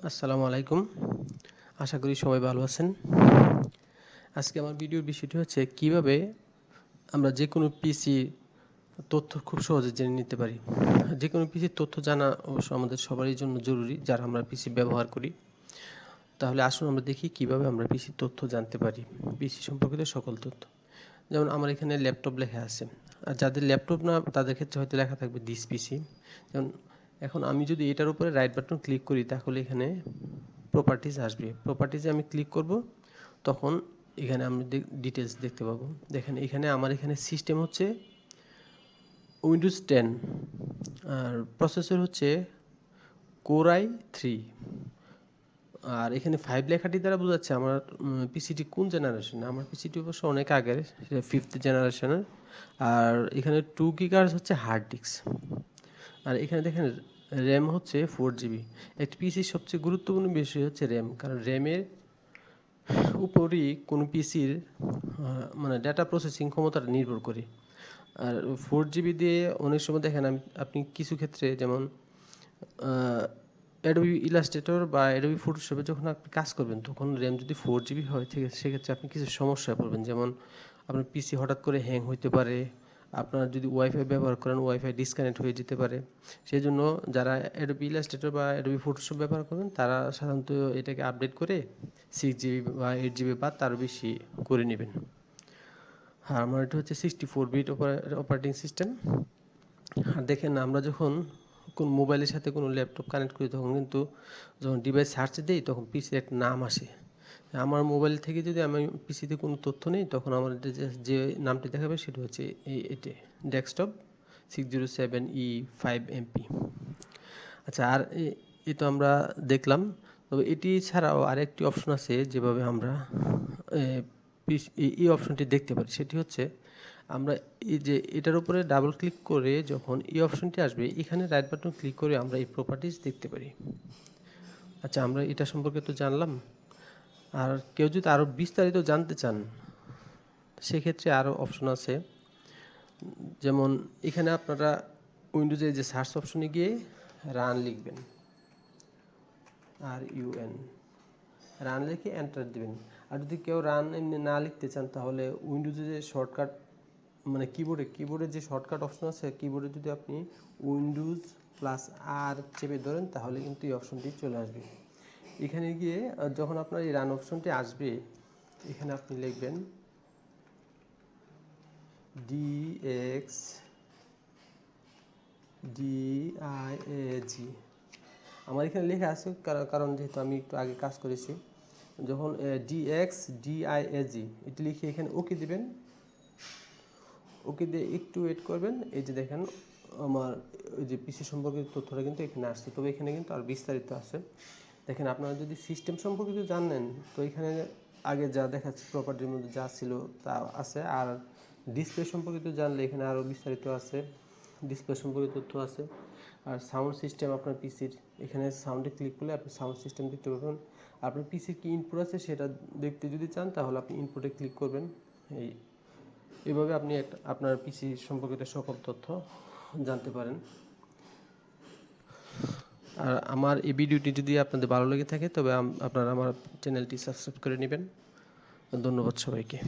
আসসালামু আলাইকুম। আশা করি সবাই ভালো আছেন। আজকে আমার ভিডিওর বিষয়টি হচ্ছে কিভাবে আমরা যেকোনো পিসি তথ্য খুব সহজে জেনে নিতে পারি। যেকোনো পিসির তথ্য জানা অবশ্য আমাদের সবারই জন্য জরুরি যারা আমরা পিসি ব্যবহার করি। তাহলে আসুন আমরা দেখি কিভাবে আমরা পিসির তথ্য জানতে পারি। পিসি সম্পর্কিত সকল তথ্য। যেমন আমার এখানে ল্যাপটপ লেখা আছে। আর যাদের ল্যাপটপ না তাদের ক্ষেত্রে হয়তো লেখা থাকবে দিস পিসি। যেমন এখন আমি যদি এটার উপরে রাইট বাটন ক্লিক করি তাহলে এখানে প্রপার্টিজ আসবে। প্রপার্টিজে আমি ক্লিক করব, তখন এখানে আমি ডিটেলস দেখতে পাবো। দেখেন এখানে আমার এখানে সিস্টেম হচ্ছে উইন্ডোজ 10 আর প্রসেসর হচ্ছে কোর i3। আর এখানে 5 লেখাটি দ্বারা বোঝাচ্ছে আমার পিসিটি কোন জেনারেশন। আমার পিসিটি অবশ্য অনেক আগের, 5th জেনারেশনের। আর এখানে 2 গিগাহার্টজ হচ্ছে হার্ড ডিস্ক। আর এখানে দেখেন র্যাম হচ্ছে 4 জিবি। একটি পিসির সবচেয়ে গুরুত্বপূর্ণ বিষয় হচ্ছে র্যাম, কারণ র্যামের উপরই কোনো পিসির মানে ডাটা প্রসেসিং ক্ষমতাটা নির্ভর করে। আর 4 জিবি দিয়ে অনেক সময় দেখেন আপনি কিছু ক্ষেত্রে যেমন অ্যাডোবি ইলাস্ট্রেটর বা অ্যাডোবি ফটোশপে যখন আপনি কাজ করবেন তখন র্যাম যদি 4 জিবি হয় ঠিক আছে, সেক্ষেত্রে আপনি কিছু সমস্যায় পড়বেন। যেমন আপনার পিসি হঠাৎ করে হ্যাং হইতে পারে, আপনার যদি ওয়াইফাই ব্যবহার করেন ওয়াইফাই ডিসকানেক্ট হয়ে যেতে পারে। সেই জন্য যারা অ্যাডোবি ইলাস্ট্রেটর বা অ্যাডোবি ফটোশপ ব্যবহার করবেন তারা সাধারণত এটাকে আপডেট করে 6 জিবি বা 8 জিবি বা তার বেশি করে নেবেন। আর আমার এটা হচ্ছে 64 বিট অপারেটিং সিস্টেম। আর দেখেন আমরা যখন কোন মোবাইলের সাথে কোনো ল্যাপটপ কানেক্ট করি তখন কিন্তু যখন ডিভাইস সার্চ দিই তখন পিসির একটা নাম আসে। আমার মোবাইল থেকে যদি আমি পিসিতে কোনো তথ্য নেই তখন আমার যে নামটি দেখাবে সেটা হচ্ছে এটি ডেস্কটপ 607E5MP। আচ্ছা, আর এই তো আমরা দেখলাম। তবে এটি ছাড়াও আরেকটি অপশন আছে যেভাবে আমরা এই অপশনটি দেখতে পারি। সেটি হচ্ছে আমরা এই যে এটার উপরে ডাবল ক্লিক করে যখন এই অপশনটি আসবে এখানে রাইট বাটন ক্লিক করে আমরা এই প্রপার্টিজ দেখতে পারি। আচ্ছা, আমরা এটা সম্পর্কে তো জানলাম। আর কেউ যদি আরও বিস্তারিত জানতে চান সেক্ষেত্রে আরও অপশন আছে। যেমন এখানে আপনারা উইন্ডোজে যে সার্চ অপশনে গিয়ে রান লিখবেন, RUN, রান লিখে এন্টার দিবেন। আর যদি কেউ রান এমনি না লিখতে চান তাহলে উইন্ডোজে যে শর্টকাট মানে কিবোর্ডে যে শর্টকাট অপশন আছে, কিবোর্ডে যদি আপনি উইন্ডোজ প্লাস আর চেপে ধরেন তাহলে কিন্তু এই অপশনটি চলে আসবে। এখানে গিয়ে যখন আপনার এই রান অপশনটি আসবে এখানে আপনি লিখবেন DXDIAG। আমার এখানে লেখা আছে কারণ যেহেতু আমি একটু আগে কাজ করেছি। যখন DXDIAG এটি লিখে এখানে ওকে দিবেন। ওকে দিয়ে একটু ওয়েট করবেন। এই যে দেখেন আমার ওই যে পিসি সম্পর্কিত তথ্যটা কিন্তু এখানে আসছে। তবে এখানে কিন্তু আর বিস্তারিত আছে। দেখেন আপনারা যদি সিস্টেম সম্পর্কিত জানেন তো এখানে আগে যা দেখাচ্ছে প্রপার্টির মধ্যে যা ছিল তা আছে। আর ডিসপ্লে সম্পর্কিত জানলে এখানে আরও বিস্তারিত আছে, ডিসপ্লে সম্পর্কিত তথ্য আছে। আর সাউন্ড সিস্টেম আপনার পিসির, এখানে সাউন্ডে ক্লিক করলে আপনি সাউন্ড সিস্টেম দেখতে পাবেন। আপনার পিসির কি ইনপুট আছে সেটা দেখতে যদি চান তাহলে আপনি ইনপুটে ক্লিক করবেন। এইভাবে আপনি আপনার পিসি সম্পর্কিত সকল তথ্য জানতে পারেন। আর আমার এই ভিডিওটি যদি আপনাদের ভালো লেগে থাকে তবে আপনারা আমার চ্যানেলটি সাবস্ক্রাইব করে নেবেন। ধন্যবাদ সবাইকে।